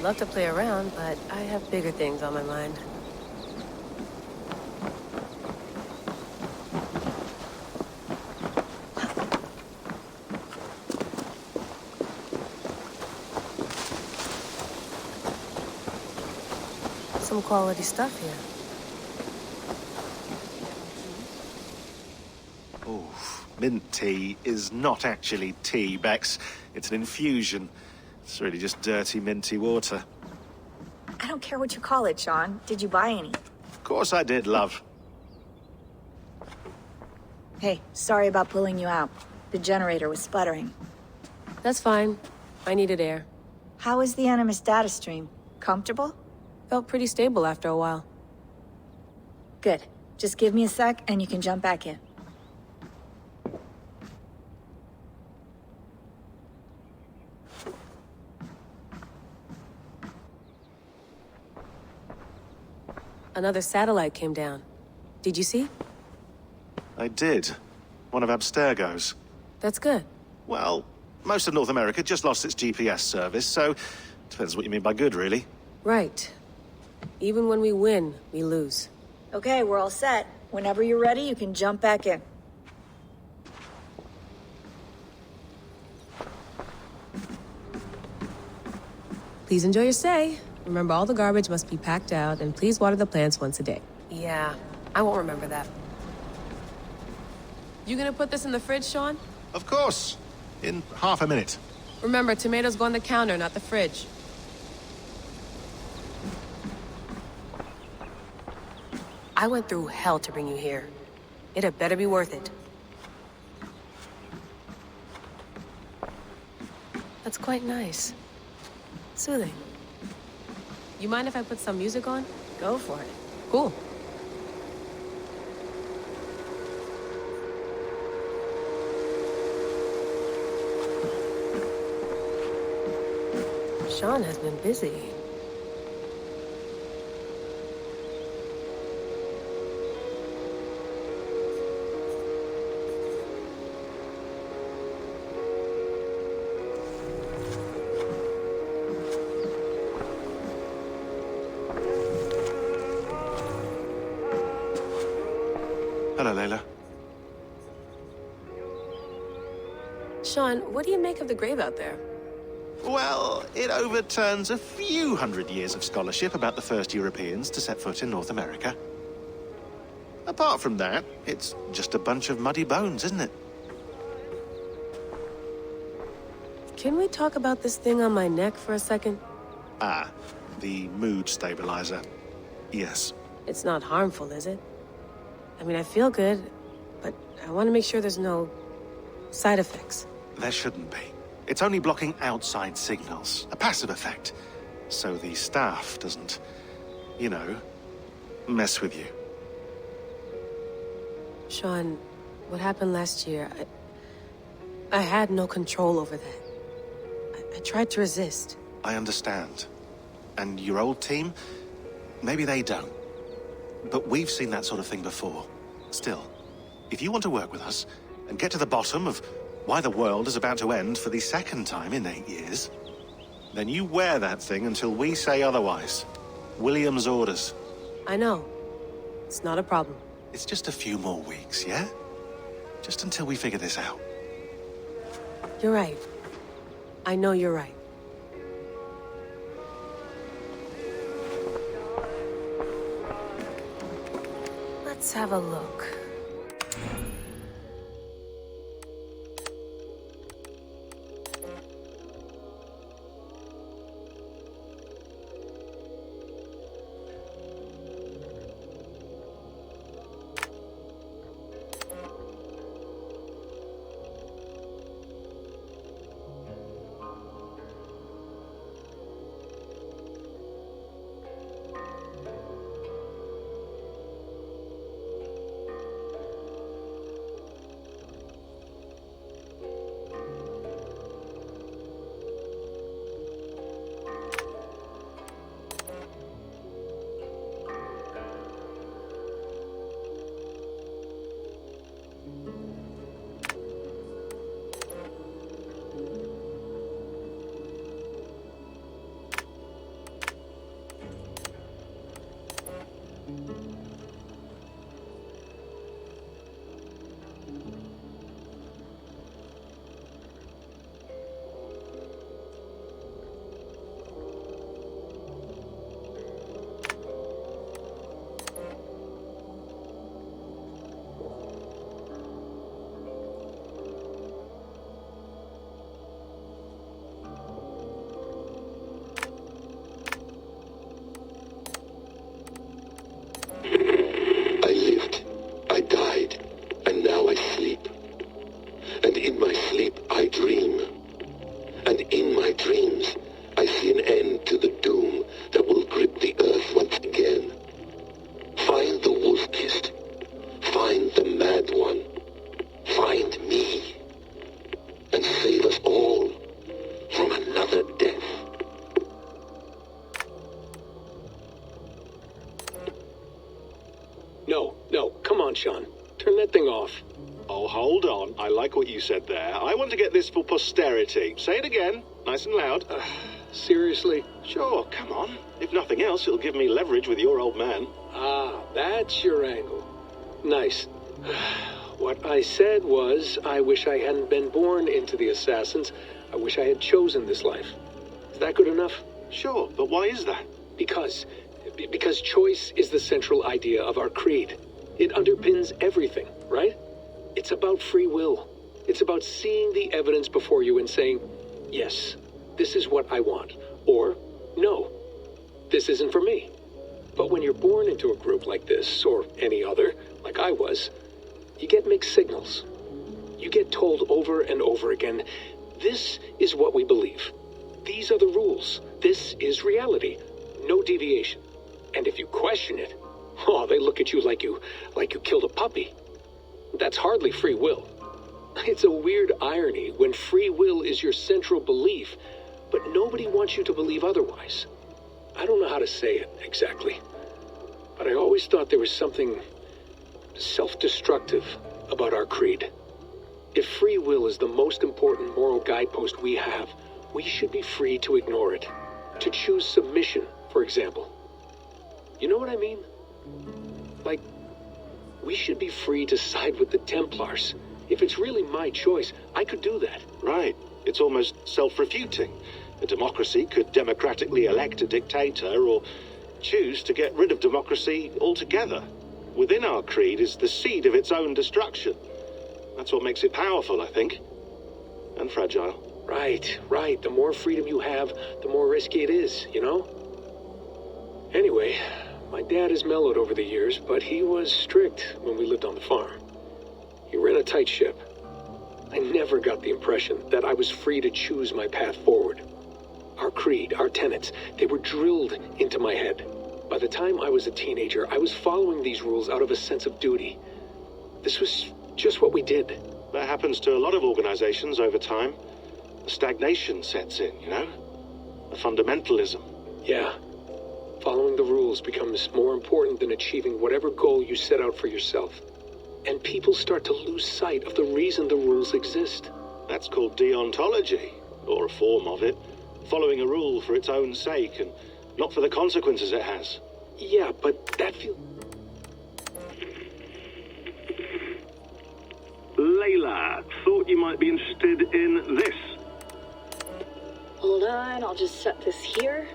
love to play around, but I have bigger things on my mind. Some quality stuff here. Mint tea is not actually tea, Bex. It's an infusion. It's really just dirty, minty water. I don't care what you call it, Sean. Did you buy any? Of course I did, love. Hey, sorry about pulling you out. The generator was sputtering. That's fine. I needed air. How is the Animus data stream? Comfortable? Felt pretty stable after a while. Good. Just give me a sec and you can jump back in. Another satellite came down. Did you see? I did. One of Abstergo's. That's good. Well, most of North America just lost its GPS service, so depends what you mean by good, really. Right. Even when we win, we lose. Okay, we're all set. Whenever you're ready, you can jump back in. Please enjoy your stay. Remember, all the garbage must be packed out, and please water the plants once a day. Yeah, I won't remember that. You gonna put this in the fridge, Sean? Of course. In half a minute. Remember, tomatoes go on the counter, not the fridge. I went through hell to bring you here. It had better be worth it. That's quite nice. Soothing. You mind if I put some music on? Go for it. Cool. Sean has been busy. Hello, Layla. Sean, what do you make of the grave out there? Well, it overturns a few hundred years of scholarship about the first Europeans to set foot in North America. Apart from that, it's just a bunch of muddy bones, isn't it? Can we talk about this thing on my neck for a second? Ah, the mood stabilizer. Yes. It's not harmful, is it? I mean, I feel good, but I want to make sure there's no side effects. There shouldn't be. It's only blocking outside signals, a passive effect. So the staff doesn't, you know, mess with you. Sean, what happened last year, I had no control over that. I tried to resist. I understand. And your old team, maybe they don't. But we've seen that sort of thing before. Still, if you want to work with us and get to the bottom of why the world is about to end for the second time in 8 years, then you wear that thing until we say otherwise. William's orders. I know. It's not a problem. It's just a few more weeks, yeah? Just until we figure this out. You're right. I know you're right. Let's have a look. Sean. Turn that thing off. Oh, hold on. I like what you said there. I want to get this for posterity. Say it again, nice and loud. Seriously? Sure, come on. If nothing else, it'll give me leverage with your old man. Ah, that's your angle. Nice. What I said was, I wish I hadn't been born into the Assassins. I wish I had chosen this life. Is that good enough? Sure, but why is that? Because choice is the central idea of our creed. It underpins everything, right? It's about free will. It's about seeing the evidence before you and saying, yes, this is what I want. Or, no, this isn't for me. But when you're born into a group like this, or any other, like I was, you get mixed signals. You get told over and over again, this is what we believe. These are the rules. This is reality. No deviation. And if you question it, oh, they look at you like you killed a puppy. That's hardly free will. It's a weird irony when free will is your central belief, but nobody wants you to believe otherwise. I don't know how to say it exactly, but I always thought there was something self-destructive about our creed. If free will is the most important moral guidepost we have, we should be free to ignore it. To choose submission, for example. You know what I mean? Like, we should be free to side with the Templars. If it's really my choice, I could do that. Right. It's almost self-refuting. A democracy could democratically elect a dictator or choose to get rid of democracy altogether. Within our creed is the seed of its own destruction. That's what makes it powerful, I think. And fragile. Right. The more freedom you have, the more risky it is, you know? Anyway, my dad has mellowed over the years, but he was strict when we lived on the farm. He ran a tight ship. I never got the impression that I was free to choose my path forward. Our creed, our tenets, they were drilled into my head. By the time I was a teenager, I was following these rules out of a sense of duty. This was just what we did. That happens to a lot of organizations over time. A stagnation sets in, you know? A fundamentalism. Yeah. Following the rules becomes more important than achieving whatever goal you set out for yourself. And people start to lose sight of the reason the rules exist. That's called deontology, or a form of it. Following a rule for its own sake and not for the consequences it has. Yeah, but that feels... Layla, thought you might be interested in this. Hold on, I'll just set this here.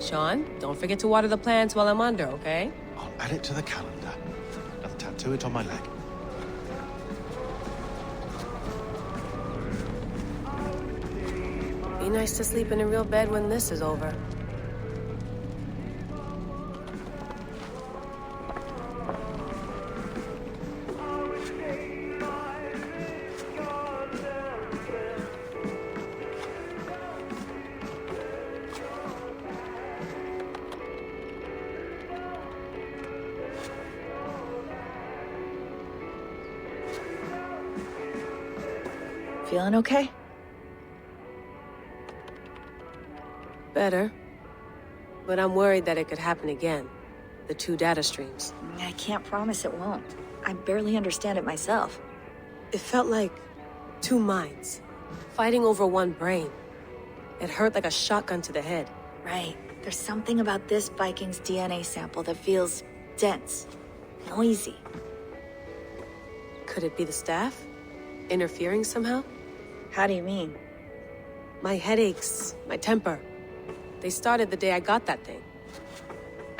Sean, don't forget to water the plants while I'm under, okay? I'll add it to the calendar. I'll tattoo it on my leg. Be nice to sleep in a real bed when this is over. Feeling okay? Better. But I'm worried that it could happen again. The two data streams. I can't promise it won't. I barely understand it myself. It felt like two minds, fighting over one brain. It hurt like a shotgun to the head. Right. There's something about this Viking's DNA sample that feels dense, noisy. Could it be the staff? Interfering somehow? How do you mean? My headaches, my temper. They started the day I got that thing.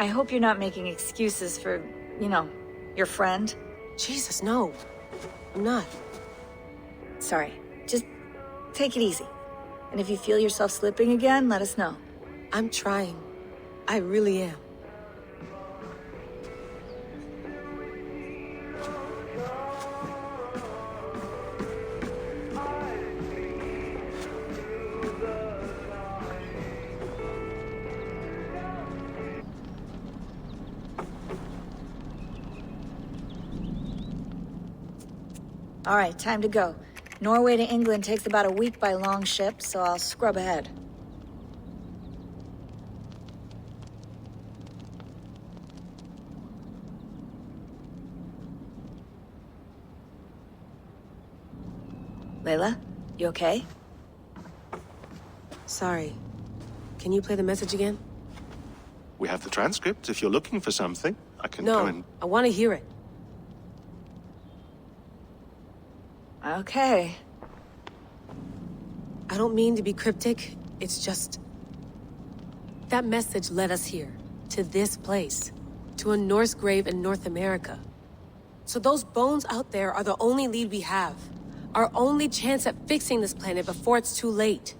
I hope you're not making excuses for, your friend. Jesus, no. I'm not. Sorry. Just take it easy. And if you feel yourself slipping again, let us know. I'm trying. I really am. All right, time to go. Norway to England takes about a week by long ship, so I'll scrub ahead. Layla, you okay? Sorry. Can you play the message again? We have the transcript. If you're looking for something, I can No, go and... I want to hear it. Okay. I don't mean to be cryptic. It's just... That message led us here. To this place. To a Norse grave in North America. So those bones out there are the only lead we have. Our only chance at fixing this planet before it's too late.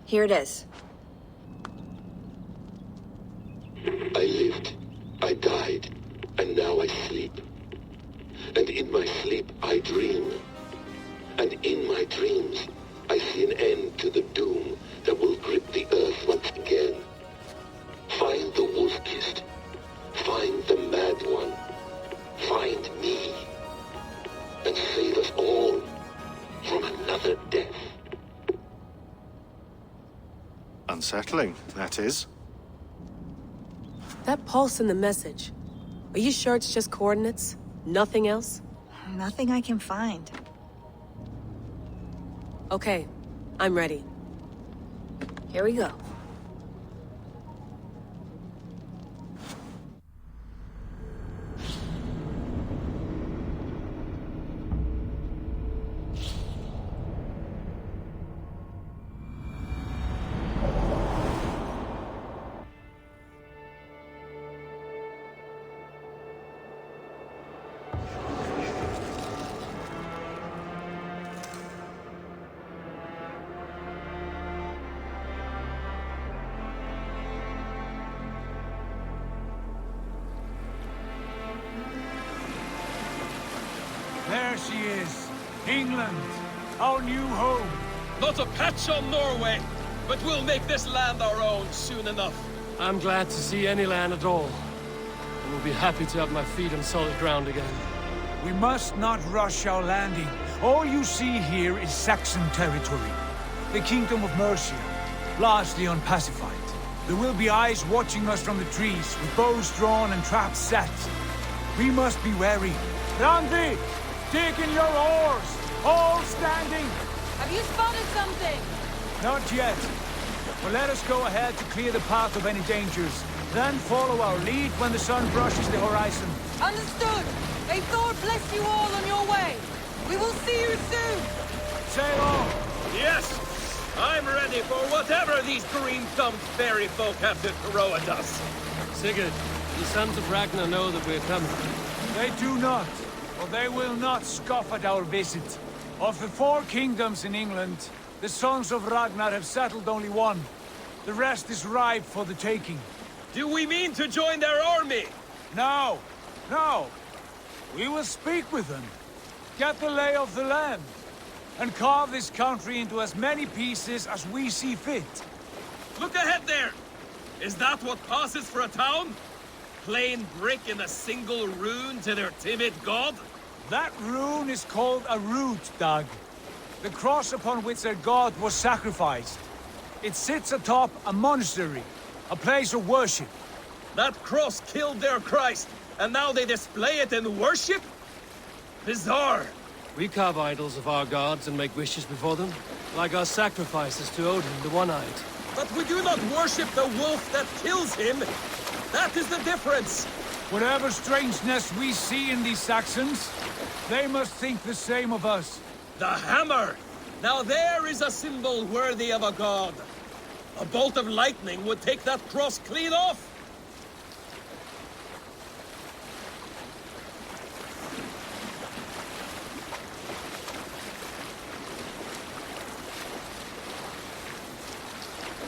Here it is. I lived, I died, and now I sleep. And in my sleep I dream. And in my dreams I see an end to the doom that will grip the earth once again. Find the wolf-kissed. Find the mad one. Find me. And save us all from another death. Unsettling, that is. That pulse in the message. Are you sure it's just coordinates? Nothing else? Nothing I can find. Okay, I'm ready. Here we go. There she is. England. Our new home. Not a patch on Norway, but we'll make this land our own soon enough. I'm glad to see any land at all. I will be happy to have my feet on solid ground again. We must not rush our landing. All you see here is Saxon territory. The Kingdom of Mercia, largely unpacified. There will be eyes watching us from the trees, with bows drawn and traps set. We must be wary. Randi! Dig in your oars! All standing! Have you spotted something? Not yet. But let us go ahead to clear the path of any dangers. Then follow our lead when the sun brushes the horizon. Understood. May Thor bless you all on your way. We will see you soon. Sail on! Yes, I'm ready for whatever these green-thumbed fairy folk have to throw at us. Sigurd, the sons of Ragnar know that we're coming. They do not, or they will not scoff at our visit. Of the 4 kingdoms in England, the sons of Ragnar have settled only one. The rest is ripe for the taking. Do we mean to join their army? No, no. We will speak with them, get the lay of the land, and carve this country into as many pieces as we see fit. Look ahead there! Is that what passes for a town? Plain brick in a single rune to their timid god? That rune is called a root, Doug. The cross upon which their god was sacrificed. It sits atop a monastery, a place of worship. That cross killed their Christ, and now they display it in worship? Bizarre. We carve idols of our gods and make wishes before them, like our sacrifices to Odin, the One-Eyed. But we do not worship the wolf that kills him. That is the difference. Whatever strangeness we see in these Saxons, they must think the same of us. The hammer! Now there is a symbol worthy of a god. A bolt of lightning would take that cross clean off.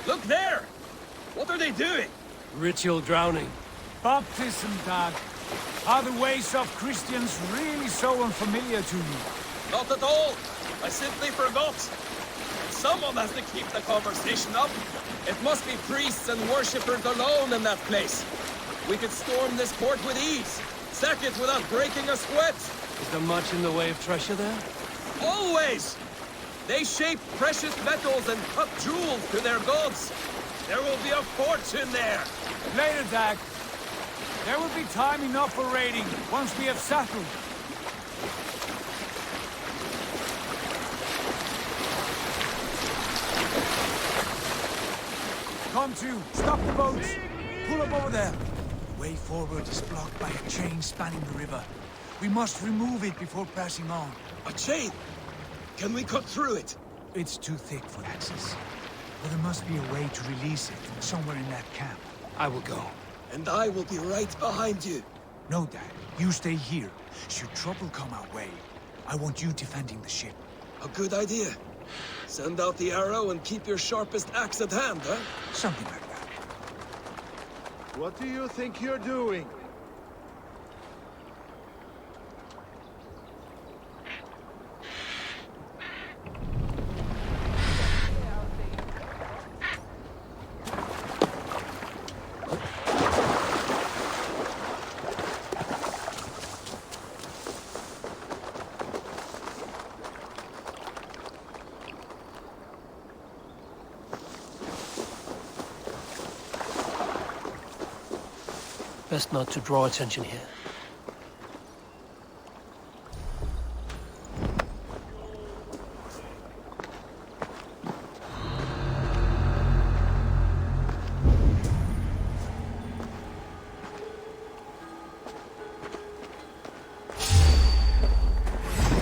Look there! What are they doing? Ritual drowning. Baptism, Dag. Are the ways of Christians really so unfamiliar to you? Not at all. I simply forgot. Someone has to keep the conversation up. It must be priests and worshippers alone in that place. We could storm this port with ease. Sack it without breaking a sweat. Is there much in the way of treasure there? Always! They shape precious metals and cut jewels to their gods. There will be a fortune there. Later, Dag. There will be time enough for raiding once we have settled. Come to, stop the boats. Pull up over there. The way forward is blocked by a chain spanning the river. We must remove it before passing on. A chain? Can we cut through it? It's too thick for access. But there must be a way to release it somewhere in that camp. I will go. And I will be right behind you. No, Dad. You stay here. Should trouble come our way, I want you defending the ship. A good idea. Send out the arrow and keep your sharpest axe at hand, huh? Something like that. What do you think you're doing? Best not to draw attention here.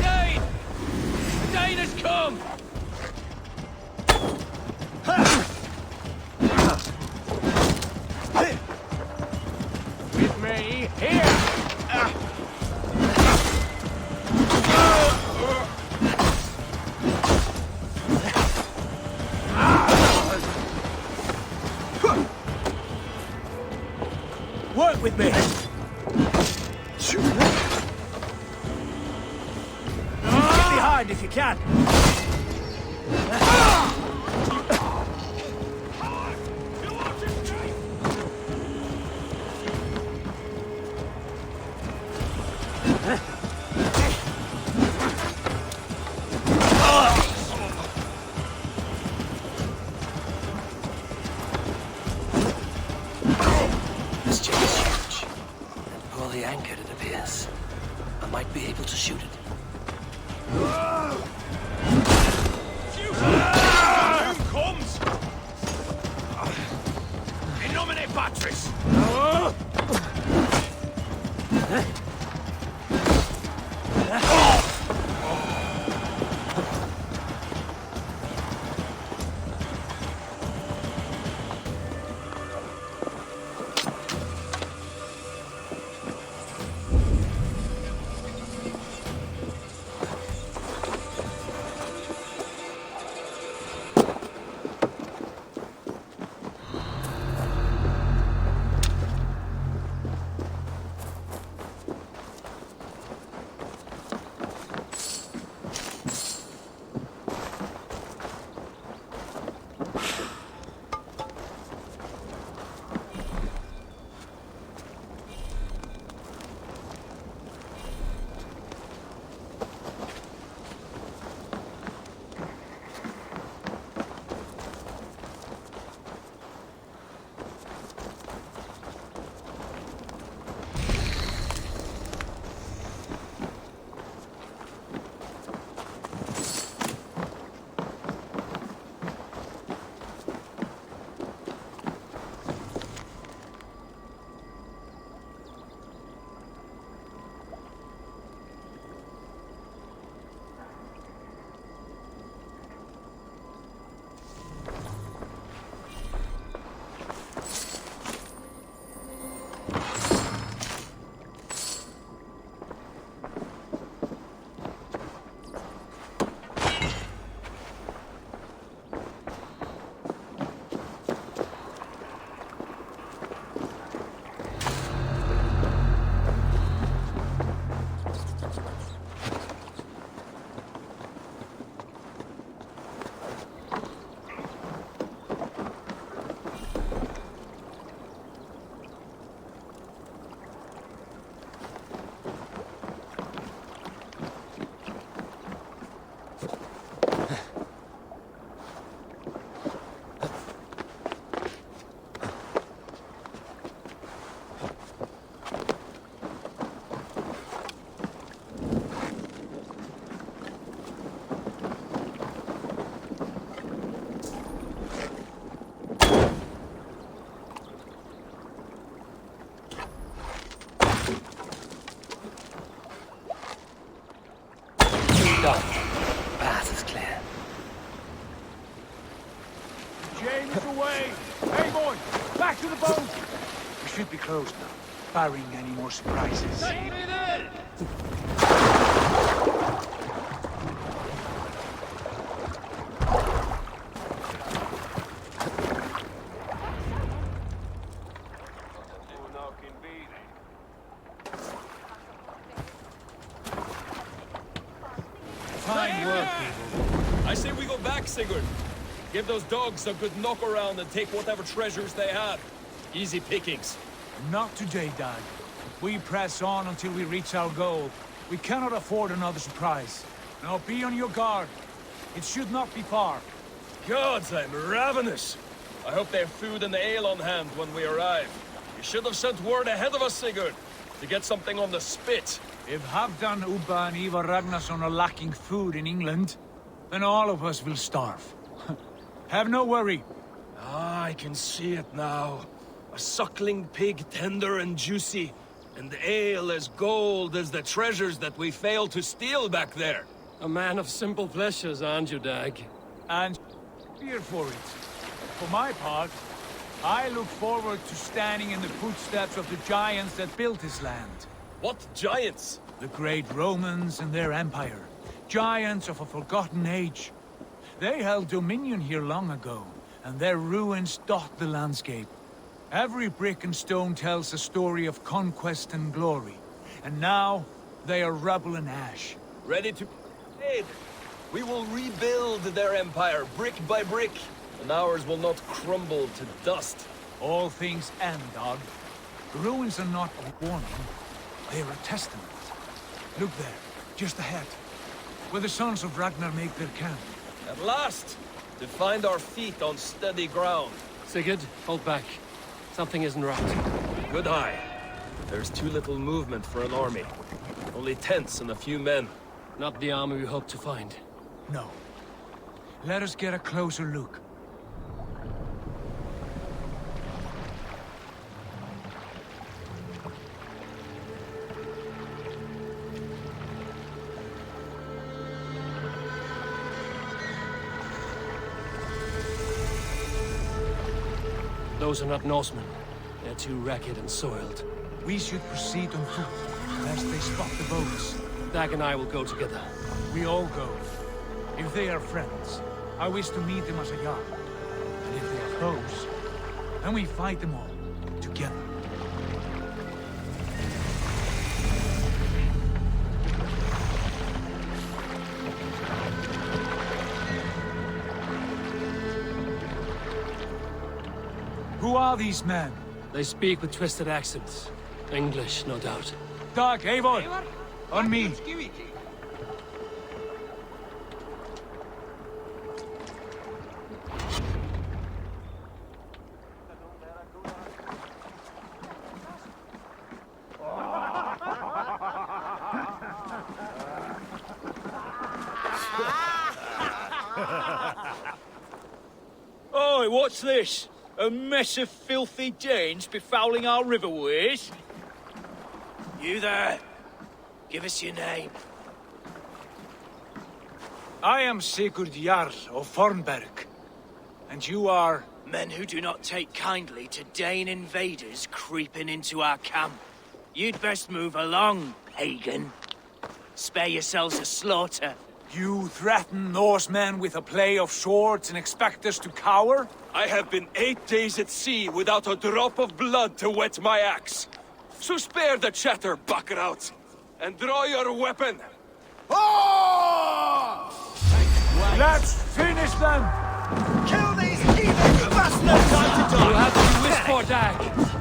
Dane! Dane has come! With me, here! Work with me! Get behind if you can! This chain is huge. way! Hey, boy! Back to the boat! We should be close now, barring any more surprises. Fine work, people. I say we go back, Sigurd. Give those dogs a good knock around and take whatever treasures they have. Easy pickings. Not today, Dad. We press on until we reach our goal. We cannot afford another surprise. Now be on your guard. It should not be far. Gods, I'm ravenous. I hope they have food and ale on hand when we arrive. You should have sent word ahead of us, Sigurd, to get something on the spit. If Halfdan, Ubba and Ivar Ragnarsson are lacking food in England, then all of us will starve. Have no worry. Ah, I can see it now. A suckling pig, tender and juicy, and ale as gold as the treasures that we failed to steal back there. A man of simple pleasures, aren't you, Dag? And here for it. For my part, I look forward to standing in the footsteps of the giants that built this land. What giants? The great Romans and their empire. Giants of a forgotten age. They held dominion here long ago, and their ruins dot the landscape. Every brick and stone tells a story of conquest and glory. And now, they are rubble and ash. Ready to aid. We will rebuild their empire brick by brick, and ours will not crumble to dust. All things end, Dog. The ruins are not a warning. They are a testament. Look there, just ahead, where the sons of Ragnar make their camp. At last, to find our feet on steady ground. Sigurd, hold back. Something isn't right. Good eye. There's too little movement for an army. Only tents and a few men. Not the army we hope to find. No. Let us get a closer look. Those are not Norsemen. They're too ragged and soiled. We should proceed on foot, lest they spot the boats. Dag and I will go together. We all go. If they are friends, I wish to meet them as a yard. And if they are foes, then we fight them all, together. Who are these men? They speak with twisted accents. English, no doubt. Dag, Eivor! On me! Oi, what's this? A mess of filthy Danes befouling our riverways? You there? Give us your name. I am Sigurd Jarl of Fornberg. And you are... Men who do not take kindly to Dane invaders creeping into our camp. You'd best move along, pagan. Spare yourselves a slaughter. You threaten Norsemen with a play of swords and expect us to cower? I have been 8 days at sea without a drop of blood to wet my axe. So spare the chatter, Buckerout, and draw your weapon. Oh! Let's finish them! Kill these heathen bastards! Time to die! You have to wish for Dag.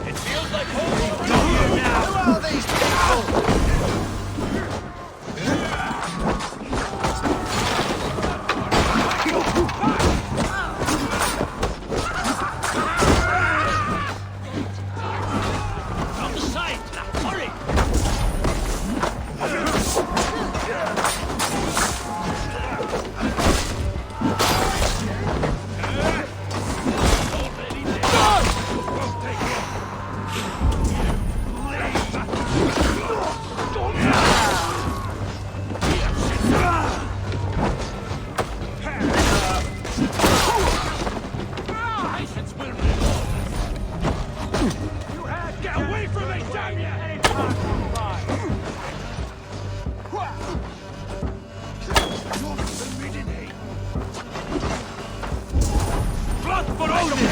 It feels like home. Who are these people? Blood for Odin!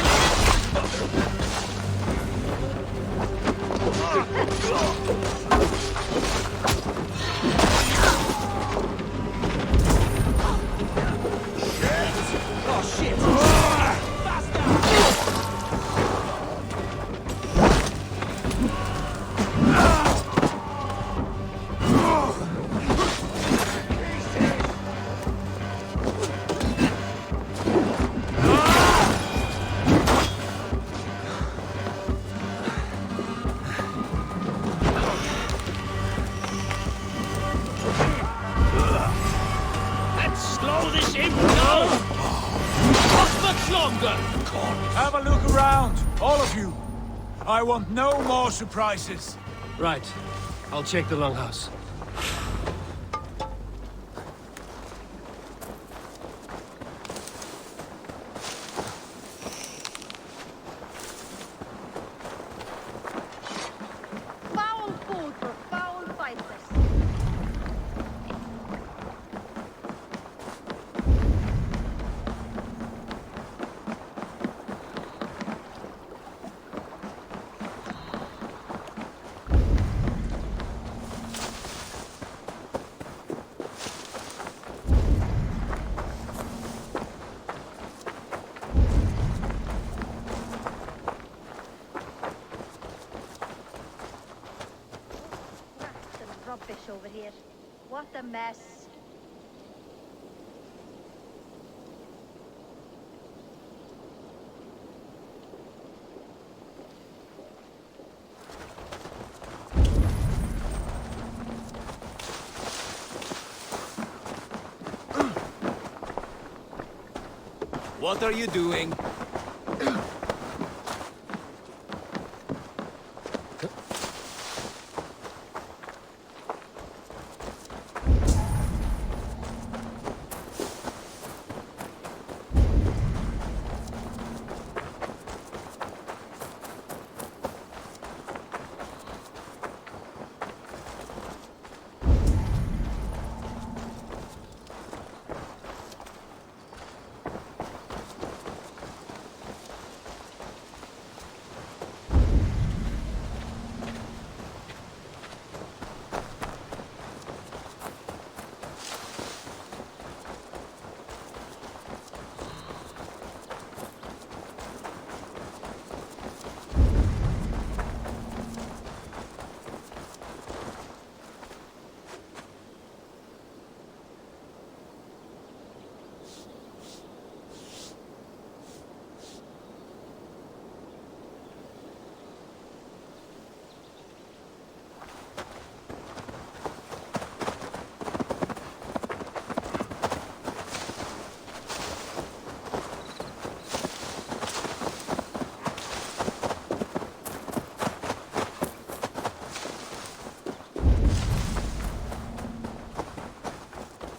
Have a look around, all of you. I want no more surprises. Right. I'll check the longhouse. Foul food for foul fighters. Rubbish over here. What a mess. What are you doing?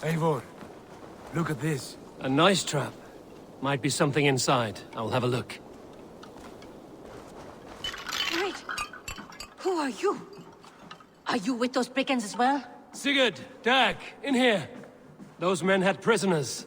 Eivor, look at this. A nice trap. Might be something inside. I'll have a look. Wait! Who are you? Are you with those brigands as well? Sigurd, Dag, in here. Those men had prisoners.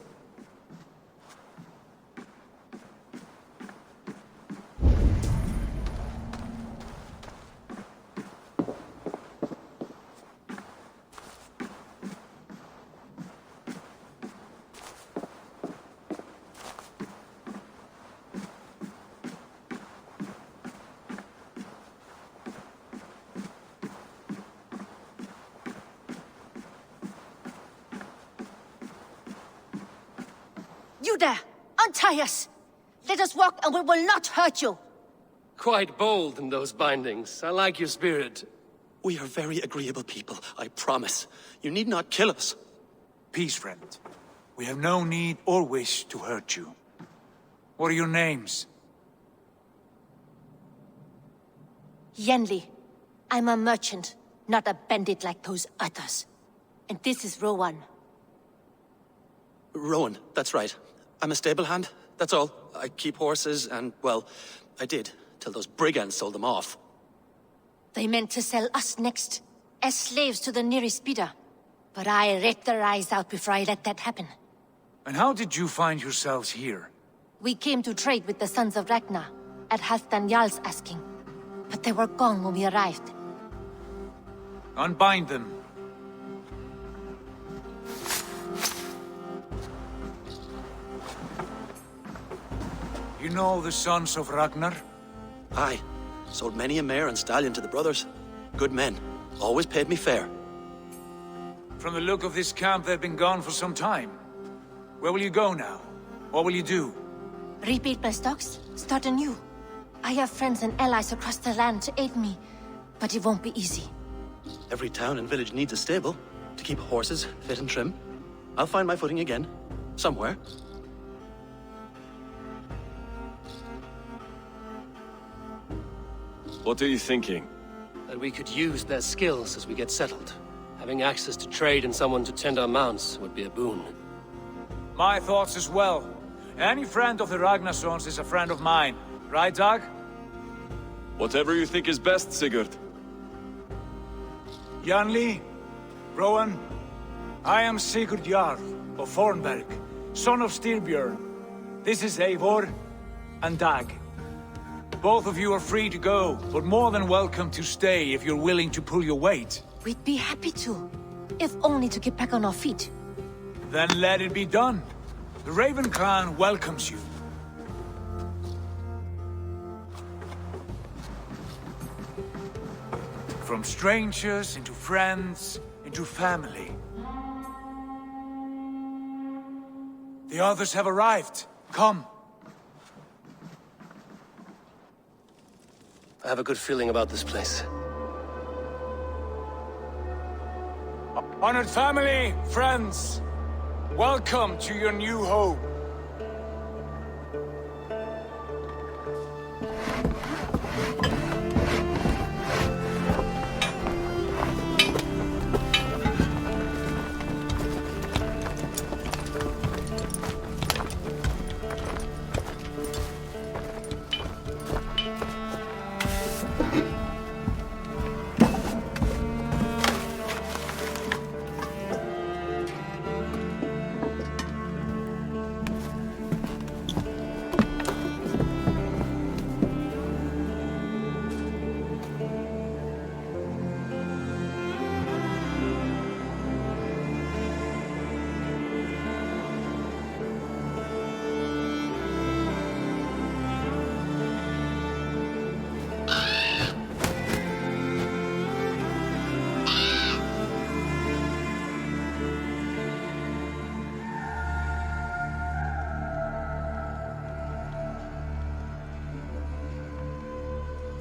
You there! Untie us! Let us walk and we will not hurt you! Quite bold in those bindings. I like your spirit. We are very agreeable people, I promise. You need not kill us. Peace, friend. We have no need or wish to hurt you. What are your names? Yenli. I'm a merchant, not a bandit like those others. And this is Rowan. Rowan, that's right. I'm a stable hand, that's all. I keep horses and, well, I did, till those brigands sold them off. They meant to sell us next, as slaves to the nearest bidder. But I ripped their eyes out before I let that happen. And how did you find yourselves here? We came to trade with the Sons of Ragnar, at Halfdan Jarl's asking. But they were gone when we arrived. Unbind them. You know the Sons of Ragnar? Aye. Sold many a mare and stallion to the brothers. Good men. Always paid me fair. From the look of this camp, they've been gone for some time. Where will you go now? What will you do? Rebuild my stocks, start anew. I have friends and allies across the land to aid me, but it won't be easy. Every town and village needs a stable to keep horses fit and trim. I'll find my footing again. Somewhere. What are you thinking? That we could use their skills as we get settled. Having access to trade and someone to tend our mounts would be a boon. My thoughts as well. Any friend of the Ragnarsons is a friend of mine. Right, Dag? Whatever you think is best, Sigurd. Janli, Rowan, I am Sigurd Jarl of Fornberg, son of Styrbjörn. This is Eivor and Dag. Both of you are free to go, but more than welcome to stay if you're willing to pull your weight. We'd be happy to, if only to get back on our feet. Then let it be done. The Raven clan welcomes you. From strangers into friends, into family. The others have arrived. Come. I have a good feeling about this place. Honored family, friends, welcome to your new home.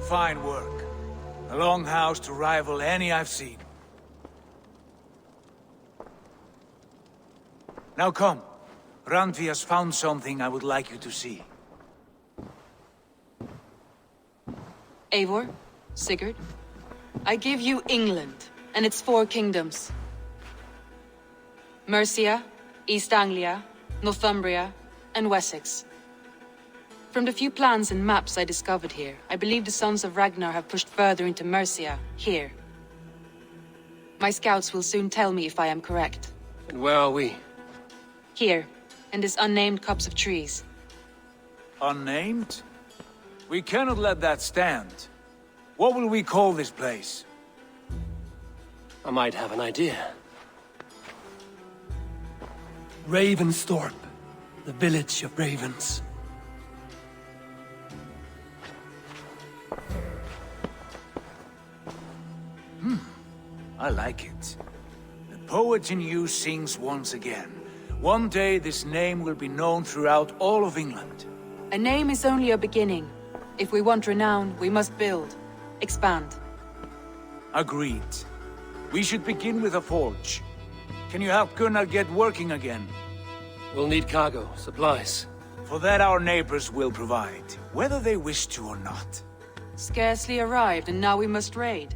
Fine work. A longhouse to rival any I've seen. Now come. Randvi has found something I would like you to see. Eivor, Sigurd, I give you England and its 4 kingdoms. Mercia, East Anglia, Northumbria, and Wessex. From the few plans and maps I discovered here, I believe the Sons of Ragnar have pushed further into Mercia, here. My scouts will soon tell me if I am correct. And where are we? Here, in this unnamed copse of trees. Unnamed? We cannot let that stand. What will we call this place? I might have an idea. Ravensthorpe, the village of ravens. I like it. The poet in you sings once again. One day this name will be known throughout all of England. A name is only a beginning. If we want renown, we must build, expand. Agreed. We should begin with a forge. Can you help Gunnar get working again? We'll need cargo, supplies. For that our neighbors will provide, whether they wish to or not. Scarcely arrived, and now we must raid.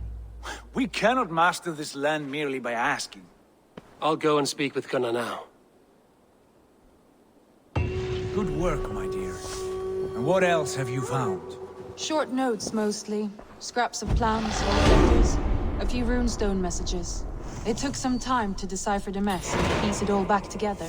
We cannot master this land merely by asking. I'll go and speak with Gunnar now. Good work, my dear. And what else have you found? Short notes, mostly. Scraps of plans, letters, a few runestone messages. It took some time to decipher the mess and piece it all back together.